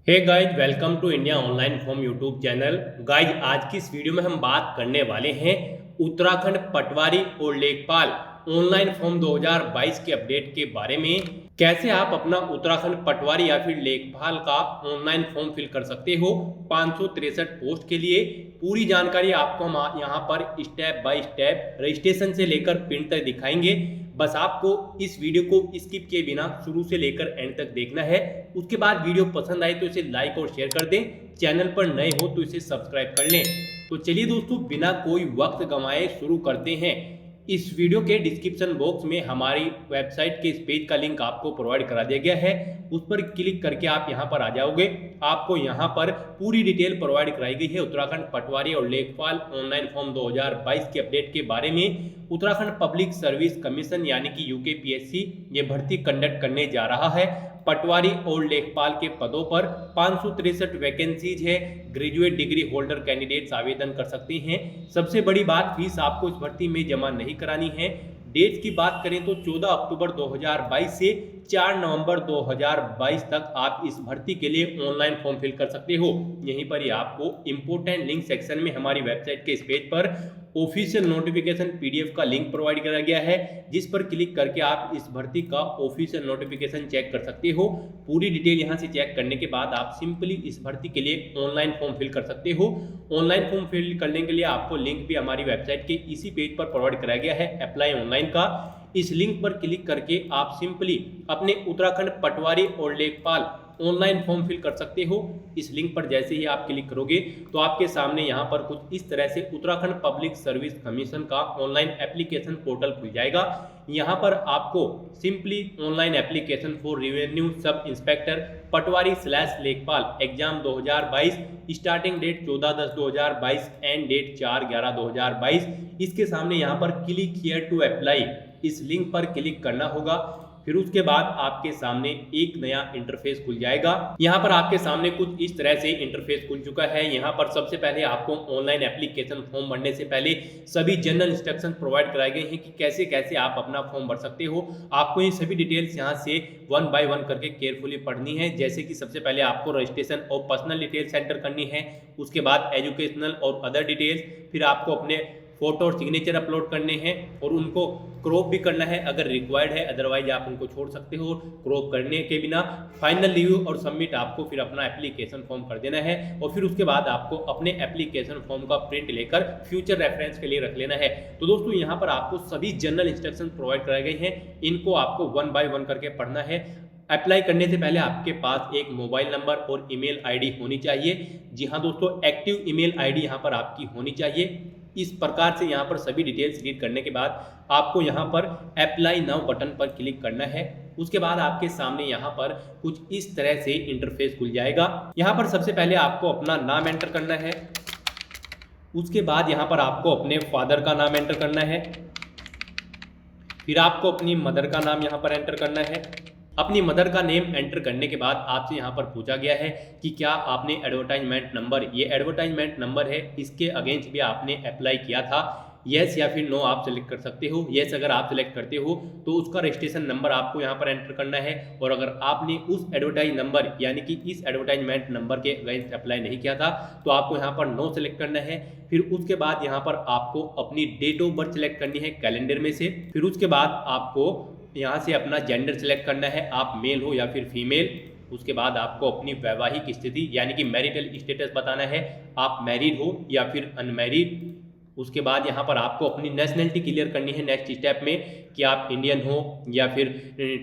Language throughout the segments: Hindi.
Hey guys, welcome to India online form YouTube channel. Guys, आज की इस वीडियो में हम बात करने वाले हैं उत्तराखंड पटवारी और लेखपाल ऑनलाइन फॉर्म 2022 के अपडेट के बारे में। कैसे आप अपना उत्तराखंड पटवारी या फिर लेखपाल का ऑनलाइन फॉर्म फिल कर सकते हो 563 पोस्ट के लिए। पूरी जानकारी आपको हम यहाँ पर स्टेप बाय स्टेप रजिस्ट्रेशन से लेकर प्रिंट तक दिखाएंगे। बस आपको इस वीडियो को स्किप किए बिना शुरू से लेकर एंड तक देखना है। उसके बाद वीडियो पसंद आए तो इसे लाइक और शेयर कर दें। चैनल पर नए हो तो इसे सब्सक्राइब कर लें। तो चलिए दोस्तों, बिना कोई वक्त गंवाए शुरू करते हैं। इस वीडियो के डिस्क्रिप्शन बॉक्स में हमारी वेबसाइट के इस पेज का लिंक आपको प्रोवाइड करा दिया गया है। उस पर क्लिक करके आप यहां पर आ जाओगे। आपको यहां पर पूरी डिटेल प्रोवाइड कराई गई है उत्तराखंड पटवारी और लेखपाल ऑनलाइन फॉर्म 2022 के अपडेट के बारे में। उत्तराखंड पब्लिक सर्विस कमीशन यानी कि यूकेपीएससी ये भर्ती कंडक्ट करने जा रहा है। पटवारी और लेखपाल के पदों पर 563 वैकेंसीज है। ग्रेजुएट डिग्री होल्डर कैंडिडेट्स आवेदन कर सकते हैं। सबसे बड़ी बात, फीस आपको इस भर्ती में जमा नहीं करानी है। डेट्स की बात करें तो 14 अक्टूबर 2022 से 4 नवंबर 2022 तक आप इस भर्ती के लिए ऑनलाइन फॉर्म फिल कर सकते हो। यहीं पर ही आपको इंपोर्टेंट लिंक सेक्शन में हमारी वेबसाइट के इस पेज पर ऑफिशियल नोटिफिकेशन पीडीएफ का लिंक प्रोवाइड करा गया है, जिस पर क्लिक करके आप इस भर्ती का ऑफिशियल नोटिफिकेशन चेक कर सकते हो। पूरी डिटेल यहां से चेक करने के बाद आप सिंपली इस भर्ती के लिए ऑनलाइन फॉर्म फिल कर सकते हो। ऑनलाइन फॉर्म फिल करने के लिए आपको लिंक भी हमारी वेबसाइट के इसी पेज पर प्रोवाइड कराया गया है, अप्लाई ऑनलाइन का। इस लिंक पर क्लिक करके आप सिंपली अपने उत्तराखंड पटवारी और लेखपाल ऑनलाइन फॉर्म फिल कर सकते हो। इस लिंक पर जैसे ही आप क्लिक करोगे तो आपके सामने यहाँ पर कुछ इस तरह से उत्तराखंड पब्लिक सर्विस कमीशन का ऑनलाइन एप्लीकेशन पोर्टल खुल जाएगा। यहाँ पर आपको simply online application for revenue sub inspector patwari / lekhpal exam 2022, starting date 14/10/2022, end date 4/11/2022, इसके सामने यहाँ पर क्लिक हियर टू अप्लाई इस लिंक पर क्लिक करना होगा। फिर उसके बाद आपके सामने एक नया इंटरफेस खुल जाएगा। यहाँ पर आपके सामने कुछ इस तरह से इंटरफेस खुल चुका है। यहाँ पर सबसे पहले आपको ऑनलाइन एप्लीकेशन फॉर्म भरने से पहले सभी जनरल इंस्ट्रक्शन प्रोवाइड कराए गए हैं कि कैसे कैसे आप अपना फॉर्म भर सकते हो। आपको ये सभी डिटेल्स यहाँ से 1 बाय 1 करके केयरफुली पढ़नी है। जैसे कि सबसे पहले आपको रजिस्ट्रेशन और पर्सनल डिटेल्स एंटर करनी है। उसके बाद एजुकेशनल और अदर डिटेल्स, फिर आपको अपने फोटो और सिग्नेचर अपलोड करने हैं और उनको क्रॉप भी करना है अगर रिक्वायर्ड है, अदरवाइज आप उनको छोड़ सकते हो क्रॉप करने के बिना। फाइनल रिव्यू और सबमिट आपको फिर अपना एप्लीकेशन फॉर्म कर देना है और फिर उसके बाद आपको अपने एप्लीकेशन फॉर्म का प्रिंट लेकर फ्यूचर रेफरेंस के लिए रख लेना है। तो दोस्तों, यहाँ पर आपको सभी जनरल इंस्ट्रक्शन प्रोवाइड कराए गए हैं, इनको आपको 1 बाय 1 करके पढ़ना है। अप्लाई करने से पहले आपके पास एक मोबाइल नंबर और ईमेल आईडी होनी चाहिए। जी हाँ दोस्तों, एक्टिव ईमेल आईडी यहाँ पर आपकी होनी चाहिए। इस प्रकार से यहाँ पर सभी डिटेल्स रीड करने के बाद आपको यहाँ पर अप्लाई नाउ बटन पर क्लिक करना है। उसके बाद आपके सामने यहाँ पर कुछ इस तरह से इंटरफेस खुल जाएगा। यहाँ पर सबसे पहले आपको अपना नाम एंटर करना है। उसके बाद यहाँ पर आपको अपने फादर का नाम एंटर करना है। फिर आपको अपनी मदर का नाम यहाँ पर एंटर करना है। अपनी मदर का नेम एंटर करने के बाद आपसे यहाँ पर पूछा गया है कि क्या आपने एडवर्टाइजमेंट नंबर, ये एडवर्टाइजमेंट नंबर है, इसके अगेंस्ट भी आपने अप्लाई किया था, येस या फिर नो आप सेलेक्ट कर सकते हो। येस अगर आप सेलेक्ट करते हो तो उसका रजिस्ट्रेशन नंबर आपको यहाँ पर एंटर करना है। और अगर आपने उस एडवर्टाइज नंबर यानी कि इस एडवर्टाइजमेंट नंबर के अगेंस्ट अप्लाई नहीं किया था तो आपको यहाँ पर नो सेलेक्ट करना है। फिर उसके बाद यहाँ पर आपको अपनी डेट ऑफ बर्थ सेलेक्ट करनी है कैलेंडर में से। फिर उसके बाद आपको यहाँ से अपना जेंडर सेलेक्ट करना है, आप मेल हो या फिर फीमेल। उसके बाद आपको अपनी वैवाहिक स्थिति यानी कि मैरिटल स्टेटस बताना है, आप मैरिड हो या फिर अनमैरिड। उसके बाद यहाँ पर आपको अपनी नेशनलिटी क्लियर करनी है नेक्स्ट स्टेप में कि आप इंडियन हो या फिर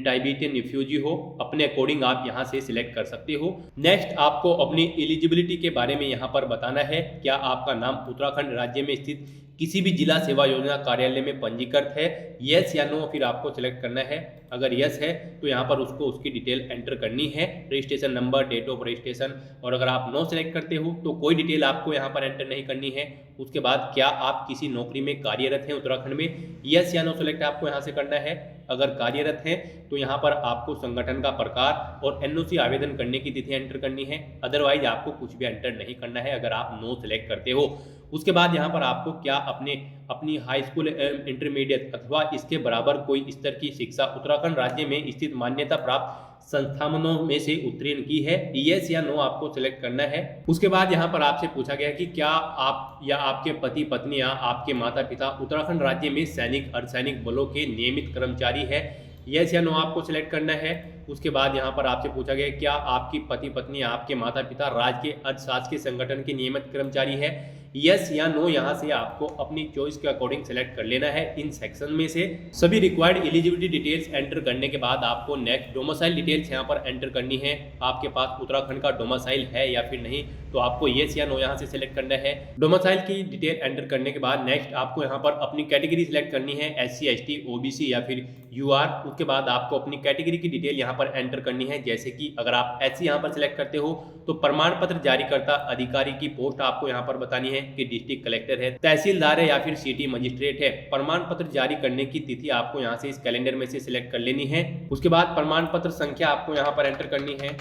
टाइबेटियन रिफ्यूजी हो। अपने अकॉर्डिंग आप यहाँ से सिलेक्ट कर सकते हो। नेक्स्ट आपको अपनी एलिजिबिलिटी के बारे में यहाँ पर बताना है, क्या आपका नाम उत्तराखंड राज्य में स्थित किसी भी जिला सेवा योजना कार्यालय में पंजीकृत है, यस या नो फिर आपको सिलेक्ट करना है। अगर यस है तो यहाँ पर उसको उसकी डिटेल एंटर करनी है, registration number, date of registration. और अगर आप नो सेलेक्ट करते हो तो कोई डिटेल आपको यहाँ पर एंटर नहीं करनी है। उसके बाद क्या आप किसी नौकरी में कार्यरत हैं उत्तराखंड में, यस या नो सेलेक्ट आपको यहाँ से करना है। अगर कार्यरत हैं तो यहाँ पर आपको संगठन का प्रकार और एनओसी आवेदन करने की तिथि एंटर करनी है। अदरवाइज आपको कुछ भी एंटर नहीं करना है अगर आप नो सेलेक्ट करते हो। उसके बाद यहाँ पर आपको क्या अपनी हाई स्कूल इंटरमीडिएट अथवा इसके बराबर कोई स्तर की शिक्षा उत्तराखंड राज्य में स्थित मान्यता प्राप्त संस्थानों में से उत्तीर्ण की है, यस या नो आपको सिलेक्ट करना है। उसके बाद यहाँ पर आपसे पूछा गया है कि क्या आप या आपके पति पत्नी या आपके माता पिता उत्तराखंड राज्य में सैनिक अर्धसैनिक बलों के नियमित कर्मचारी है, यस या नो आपको सिलेक्ट करना है। उसके बाद यहाँ पर आपसे पूछा गया क्या आपकी पति पत्नी या आपके माता पिता राज्य के अर्धशासकीय संगठन के नियमित कर्मचारी है, यस या नो यहाँ से आपको अपनी चॉइस के अकॉर्डिंग सेलेक्ट कर लेना है। इन सेक्शन में से सभी रिक्वायर्ड एलिजिबिलिटी डिटेल्स एंटर करने के बाद आपको नेक्स्ट डोमिसाइल डिटेल्स यहाँ पर एंटर करनी है। आपके पास उत्तराखंड का डोमिसाइल है या फिर नहीं, तो आपको यस या नो यहाँ से सिलेक्ट करना है। डोमिसाइल की डिटेल एंटर करने के बाद नेक्स्ट आपको यहाँ पर अपनी कैटेगरी सिलेक्ट करनी है, SC ST OBC या फिर UR। उसके बाद आपको अपनी कैटेगरी की डिटेल यहाँ पर एंटर करनी है, जैसे कि अगर आप SC यहाँ पर सिलेक्ट करते हो तो प्रमाण पत्र जारी करता अधिकारी की पोस्ट आपको यहाँ पर बतानी है कि डिस्ट्रिक्ट कलेक्टर है, तहसीलदार है या फिर सिटी मजिस्ट्रेट है। प्रमाण पत्र जारी करने की तिथि आपको यहाँ से इस कैलेंडर में से सिलेक्ट कर लेनी है। उसके बाद प्रमाण पत्र संख्या आपको यहाँ पर एंटर करनी है।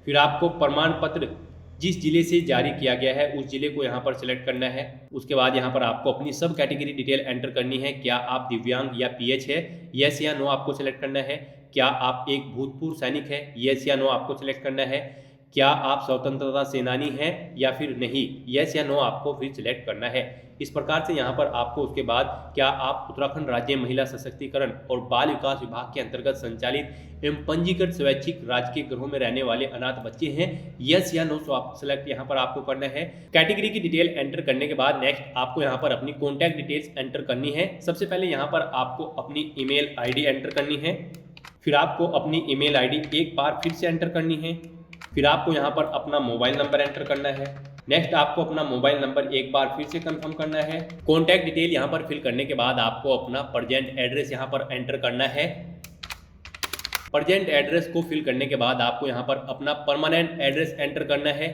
फिर आपको प्रमाण पत्र जिस जिले से जारी किया गया है उस जिले को यहाँ पर सिलेक्ट करना है। उसके बाद यहाँ पर आपको अपनी सब कैटेगरी डिटेल एंटर करनी है। क्या आप दिव्यांग या PH है, यस या नो आपको सिलेक्ट करना है। क्या आप एक भूतपूर्व सैनिक है, यस या नो आपको सिलेक्ट करना है। क्या आप स्वतंत्रता सेनानी हैं या फिर नहीं, यस या नो आपको फिर सिलेक्ट करना है। इस प्रकार से यहाँ पर आपको उसके बाद क्या आप उत्तराखंड राज्य महिला सशक्तिकरण और बाल विकास विभाग के अंतर्गत संचालित एवं पंजीकृत स्वैच्छिक राजकीय गृहों में रहने वाले अनाथ बच्चे हैं, यस या नो सिलेक्ट यहाँ पर आपको करना है। कैटेगरी की डिटेल एंटर करने के बाद नेक्स्ट आपको यहाँ पर अपनी कॉन्टैक्ट डिटेल्स एंटर करनी है। सबसे पहले यहाँ पर आपको अपनी ईमेल ID एंटर करनी है। फिर आपको अपनी ईमेल ID एक बार फिर से एंटर करनी है। फिर आपको यहाँ पर अपना मोबाइल नंबर एंटर करना है। नेक्स्ट आपको अपना मोबाइल नंबर एक बार फिर से कंफर्म करना है। कॉन्टैक्ट डिटेल यहाँ पर फिल करने के बाद आपको अपना प्रेजेंट एड्रेस यहाँ पर एंटर करना है। प्रेजेंट एड्रेस को फिल करने के बाद आपको यहाँ पर अपना परमानेंट एड्रेस एंटर करना है।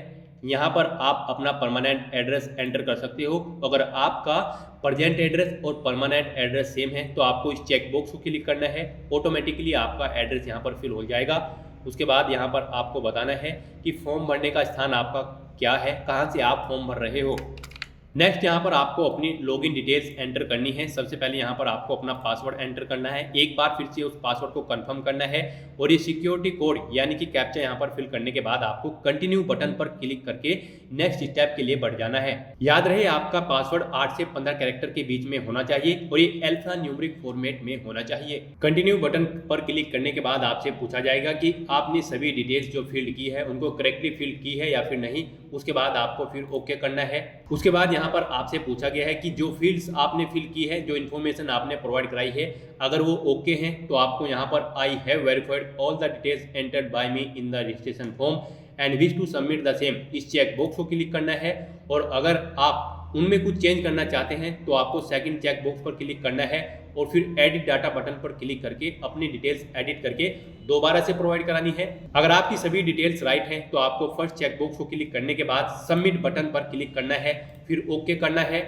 यहाँ पर आप अपना परमानेंट एड्रेस एंटर कर सकते हो। अगर आपका प्रेजेंट एड्रेस और परमानेंट एड्रेस सेम है तो आपको इस चेक बॉक्स को क्लिक करना है, ऑटोमेटिकली आपका एड्रेस यहाँ पर फिल हो जाएगा। उसके बाद यहाँ पर आपको बताना है कि फॉर्म भरने का स्थान आपका क्या है, कहाँ से आप फॉर्म भर रहे हो। नेक्स्ट यहाँ पर आपको अपनी लॉगिन डिटेल्स एंटर करनी है। सबसे पहले यहाँ पर आपको अपना पासवर्ड एंटर करना है। एक बार फिर से उस पासवर्ड को कंफर्म करना है और ये सिक्योरिटी कोड यानी कि कैप्चा यहाँ पर फिल करने के बाद आपको कंटिन्यू बटन पर क्लिक करके नेक्स्ट स्टेप के लिए बढ़ जाना है। याद रहे आपका पासवर्ड 8 से 15 कैरेक्टर के बीच में होना चाहिए और ये अल्फा न्यूमेरिक फॉर्मेट में होना चाहिए। कंटिन्यू बटन पर क्लिक करने के बाद आपसे पूछा जाएगा कि आपने सभी डिटेल्स जो फिल की है उनको करेक्टली फिल की है या फिर नहीं। उसके बाद आपको फिर ओके करना है। उसके बाद यहाँ पर आपसे पूछा गया है कि जो फील्ड्स आपने फिल की है, जो इन्फॉर्मेशन आपने प्रोवाइड कराई है, अगर वो ओके हैं तो आपको यहाँ पर I have verified all the details entered by me in the registration form and wish to submit the same, इस चेक बॉक्स को क्लिक करना है। और अगर आप उनमें कुछ चेंज करना चाहते हैं तो आपको सेकंड चेक बॉक्स पर क्लिक करना है और फिर एडिट डाटा बटन पर क्लिक करके अपनी डिटेल्स एडिट करके दोबारा से प्रोवाइड करानी है। अगर आपकी सभी डिटेल्स राइट हैं तो आपको फर्स्ट चेक बॉक्स को क्लिक करने के बाद सबमिट बटन पर क्लिक करना है, फिर ओके करना है।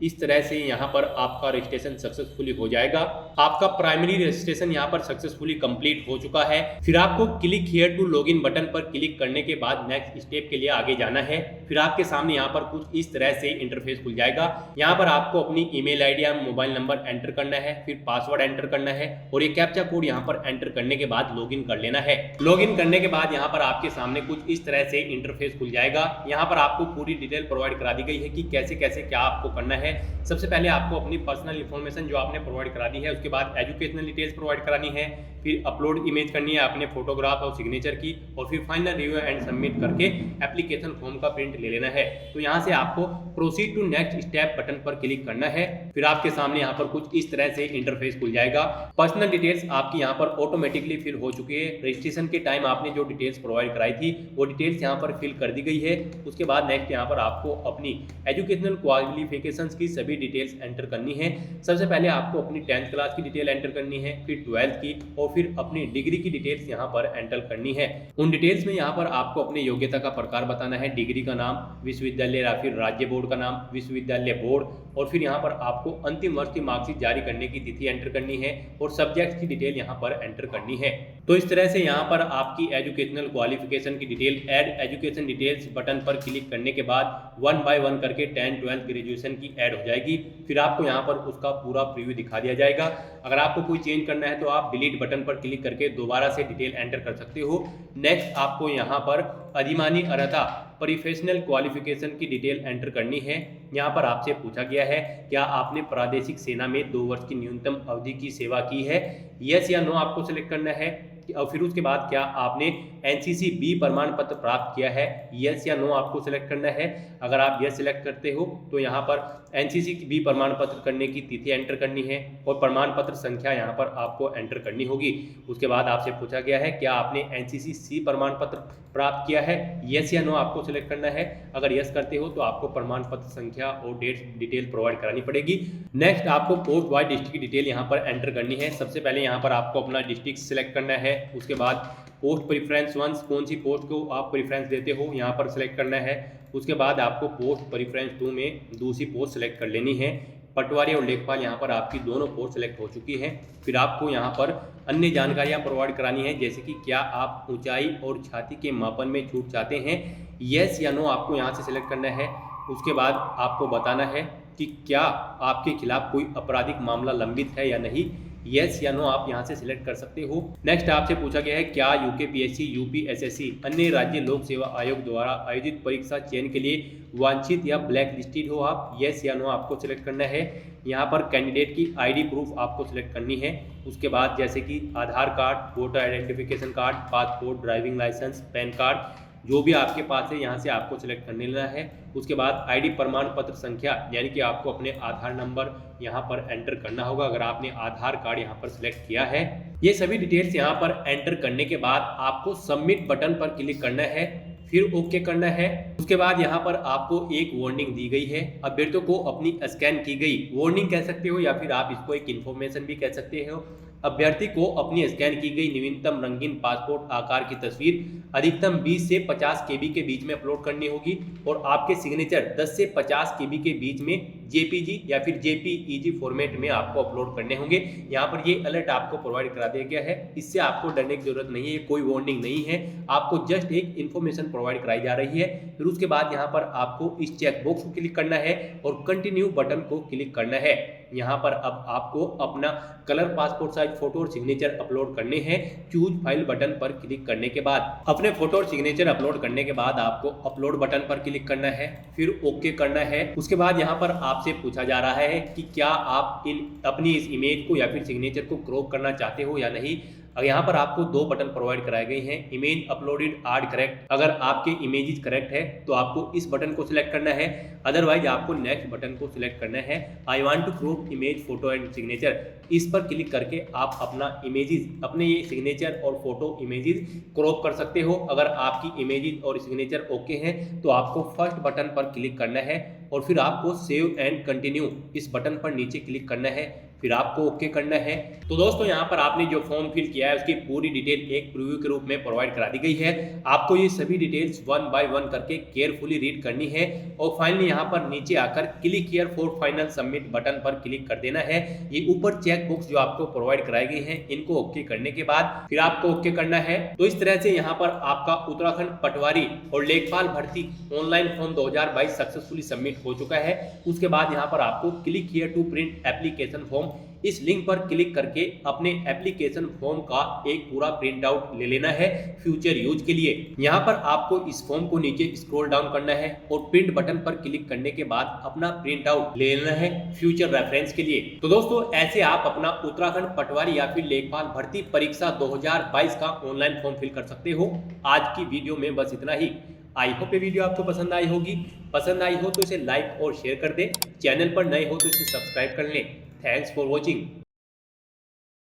इस तरह से यहाँ पर आपका रजिस्ट्रेशन सक्सेसफुली हो जाएगा। आपका प्राइमरी रजिस्ट्रेशन यहाँ पर सक्सेसफुली कंप्लीट हो चुका है। फिर आपको click here to login button पर क्लिक करने के बाद नेक्स्ट स्टेप के लिए आगे जाना है। फिर आपके सामने यहाँ पर कुछ इस तरह से इंटरफेस खुल जाएगा। यहाँ पर आपको अपनी ईमेल आईडी या मोबाइल नंबर एंटर करना है, फिर पासवर्ड एंटर करना है और ये कैप्चा कोड यहाँ पर एंटर करने के बाद लॉगिन कर लेना है। लॉगिन करने के बाद यहाँ पर आपके सामने कुछ इस तरह से इंटरफेस खुल जाएगा। यहाँ पर आपको पूरी डिटेल प्रोवाइड करा दी गई है कि कैसे कैसे क्या आपको करना है। सबसे पहले आपको अपनी पर्सनल इंफॉर्मेशन जो आपने प्रोवाइड करा दी है, उसके बाद एजुकेशनल डिटेल्स प्रोवाइड करानी है, फिर अपलोड इमेज करनी है अपने फोटोग्राफ और सिग्नेचर की, और फिर फाइनल रिव्यू एंड सबमिट करके एप्लीकेशन फॉर्म का प्रिंट ले लेना है। तो यहाँ से आपको proceed to next step button पर क्लिक करना है। फिर आपके सामने यहाँ पर कुछ इस तरह से इंटरफेस खुल जाएगा। पर्सनल डिटेल्स आपकी यहाँ पर ऑटोमेटिकली फिल हो चुकी है। रजिस्ट्रेशन के टाइम आपने जो डिटेल्स प्रोवाइड कराई थी वो डिटेल्स यहाँ पर फिल कर दी गई है। उसके बाद नेक्स्ट यहाँ पर आपको अपनी एजुकेशनल क्वालिफिकेशंस की सभी डिटेल्स एंटर करनी है। सबसे पहले आपको अपनी 10th क्लास की डिटेल एंटर करनी है, फिर 12th की और फिर अपनी डिग्री की डिटेल्स यहाँ पर एंटर करनी है। उन डिटेल्स में यहाँ पर आपको अपनी योग्यता का प्रकार बताना है, डिग्री का नाम, विश्वविद्यालय या फिर राज्य बोर्ड का नाम, विश्वविद्यालय बोर्ड, और फिर यहाँ पर आपको अंतिम वर्ष की मार्कशीट जारी करने की तिथि एंटर करनी है और सब्जेक्ट की डिटेल यहाँ पर एंटर करनी है। तो इस तरह से यहाँ पर आपकी एजुकेशनल क्वालिफिकेशन की detail add education details button पर क्लिक करने के बाद 1 बाय 1 करके 10, 12 ग्रेजुएशन की ऐड हो जाएगी। फिर आपको यहाँ पर उसका पूरा प्रीव्यू दिखा दिया जाएगा। अगर आपको कोई चेंज करना है तो आप डिलीट बटन पर क्लिक करके दोबारा से डिटेल एंटर कर सकते हो। नेक्स्ट आपको यहाँ पर अधिमानी अर्हता प्रोफेशनल क्वालिफिकेशन की डिटेल एंटर करनी है। यहाँ पर आपसे पूछा गया है क्या आपने प्रादेशिक सेना में 2 वर्ष की न्यूनतम अवधि की सेवा की है, यस या नो आपको सिलेक्ट करना है। और फिर उसके बाद क्या आपने एनसीसी बी प्रमाण पत्र प्राप्त किया है, यस या नो आपको सिलेक्ट करना है। अगर आप यस सिलेक्ट करते हो तो यहाँ पर एनसीसी बी प्रमाण पत्र करने की तिथि एंटर करनी है और प्रमाण पत्र संख्या यहाँ पर आपको एंटर करनी होगी। उसके बाद आपसे पूछा गया है क्या आपने एनसीसी सी प्रमाण पत्र प्राप्त किया है, यस या नो आपको सिलेक्ट करना है। अगर यस करते हो तो आपको प्रमाण पत्र संख्या और डेट डिटेल प्रोवाइड करानी पड़ेगी। नेक्स्ट आपको पोस्ट वाइज डिस्ट्रिक्ट की डिटेल यहाँ पर एंटर करनी है। सबसे पहले यहाँ पर आपको अपना डिस्ट्रिक्ट सिलेक्ट करना है। उसके बाद पोस्ट प्रेफरेंस 1 कौन सी पोस्ट को आप प्रेफरेंस देते हो यहाँ पर सिलेक्ट करना है। उसके बाद आपको पोस्ट प्रेफरेंस 2 में दूसरी पोस्ट सिलेक्ट कर लेनी है। पटवारी और लेखपाल यहाँ पर आपकी दोनों पोस्ट सिलेक्ट हो चुकी हैं। फिर आपको यहाँ पर अन्य जानकारियाँ प्रोवाइड करानी है, जैसे कि क्या आप ऊंचाई और छाती के मापन में छूट चाहते हैं, यस या नो आपको यहाँ से सिलेक्ट करना है। उसके बाद आपको बताना है कि क्या आपके खिलाफ कोई आपराधिक मामला लंबित है या नहीं, यस या नो आप यहां से सिलेक्ट कर सकते हो। नेक्स्ट आपसे पूछा गया है क्या यूकेपीएससी, यूपीएसएससी अन्य राज्य लोक सेवा आयोग द्वारा आयोजित परीक्षा चयन के लिए वांछित या ब्लैक लिस्टेड हो आप, यस या नो आपको सिलेक्ट करना है। यहाँ पर कैंडिडेट की आईडी प्रूफ आपको सिलेक्ट करनी है। उसके बाद जैसे कि Aadhaar card, voter identification card, passport, driving licence, PAN card जो भी आपके पास है यहाँ से आपको सिलेक्ट करने लेना है। उसके बाद आईडी प्रमाण पत्र संख्या यानी कि आपको अपने आधार नंबर यहाँ पर एंटर करना होगा अगर आपने आधार कार्ड यहाँ पर सिलेक्ट किया है। ये सभी डिटेल्स यहाँ पर एंटर करने के बाद आपको सबमिट बटन पर क्लिक करना है, फिर ओके करना है। उसके बाद यहाँ पर आपको एक वार्निंग दी गई है, अभ्यर्थियों को अपनी स्कैन की गई वार्निंग कह सकते हो या फिर आप इसको एक इन्फॉर्मेशन भी कह सकते हो। अभ्यर्थी को अपनी स्कैन की गई नवीनतम रंगीन पासपोर्ट आकार की तस्वीर अधिकतम 20 से 50 केबी के बीच में अपलोड करनी होगी और आपके सिग्नेचर 10 से 50 केबी के बीच में जेपीजी या फिर जेपीईजी फॉर्मेट में आपको अपलोड करने होंगे। यहाँ पर ये अलर्ट आपको प्रोवाइड करा दिया गया है, इससे आपको डरने की जरूरत नहीं है, कोई वार्निंग नहीं है, आपको जस्ट एक इन्फॉर्मेशन प्रोवाइड कराई जा रही है। फिर उसके बाद यहाँ पर आपको इस चेक बॉक्स को क्लिक करना है और कंटिन्यू बटन को क्लिक करना है। यहाँ पर अब आपको अपना कलर पासपोर्ट साइज फोटो और सिग्नेचर अपलोड करने हैं। चूज फाइल बटन पर क्लिक करने के बाद अपने फोटो और सिग्नेचर अपलोड करने के बाद आपको अपलोड बटन पर क्लिक करना है, फिर ओके करना है। उसके बाद यहाँ पर आपसे पूछा जा रहा है कि क्या आप अपनी इस इमेज को या फिर सिग्नेचर को क्रॉप करना चाहते हो या नहीं। यहाँ पर आपको 2 बटन प्रोवाइड कराए गए हैं, इमेज अपलोडेड आर करेक्ट। अगर आपके इमेजेस करेक्ट है तो आपको इस बटन को सिलेक्ट करना है, अदरवाइज आपको नेक्स्ट बटन को सिलेक्ट करना है। I want to crop image photo and signature, इस पर क्लिक करके आप अपना इमेजेस, अपने ये सिग्नेचर और फोटो इमेजेस क्रॉप कर सकते हो। अगर आपकी इमेजेस और सिग्नेचर ओके हैं तो आपको फर्स्ट बटन पर क्लिक करना है और फिर आपको सेव एंड कंटिन्यू इस बटन पर नीचे क्लिक करना है, फिर आपको ओके करना है। तो दोस्तों यहाँ पर आपने जो फॉर्म फिल किया है उसकी पूरी डिटेल एक प्रीव्यू के रूप में प्रोवाइड करा दी गई है। आपको ये सभी डिटेल्स 1 बाय 1 करके केयरफुली रीड करनी है और फाइनली यहाँ पर नीचे आकर click here for final submit button पर क्लिक कर देना है। ये ऊपर चेक बॉक्स जो आपको प्रोवाइड कराए गए हैं इनको ओके करने के बाद फिर आपको ओके करना है। तो इस तरह से यहाँ पर आपका उत्तराखंड पटवारी और लेखपाल भर्ती ऑनलाइन फॉर्म 2022 सक्सेसफुली सबमिट हो चुका है। उसके बाद यहाँ पर आपको click here to print application form, इस लिंक पर क्लिक करके अपने एप्लीकेशन फॉर्म का एक पूरा प्रिंट आउट ले लेना है फ्यूचर यूज के लिए। यहाँ पर आपको इस फॉर्म को नीचे स्क्रॉल डाउन करना है और प्रिंट बटन पर क्लिक करने के बाद अपना प्रिंट आउट ले लेना है फ्यूचर रेफरेंस के लिए। तो दोस्तों ऐसे आप अपना उत्तराखंड पटवारी या फिर लेखपाल भर्ती परीक्षा 2022 का ऑनलाइन फॉर्म फिल कर सकते हो। आज की वीडियो में बस इतना ही। आई होप ये वीडियो आपको पसंद आई होगी। पसंद आई हो तो इसे लाइक और शेयर कर दे, चैनल पर नए हो तो इसे सब्सक्राइब कर लें। Thanks for watching.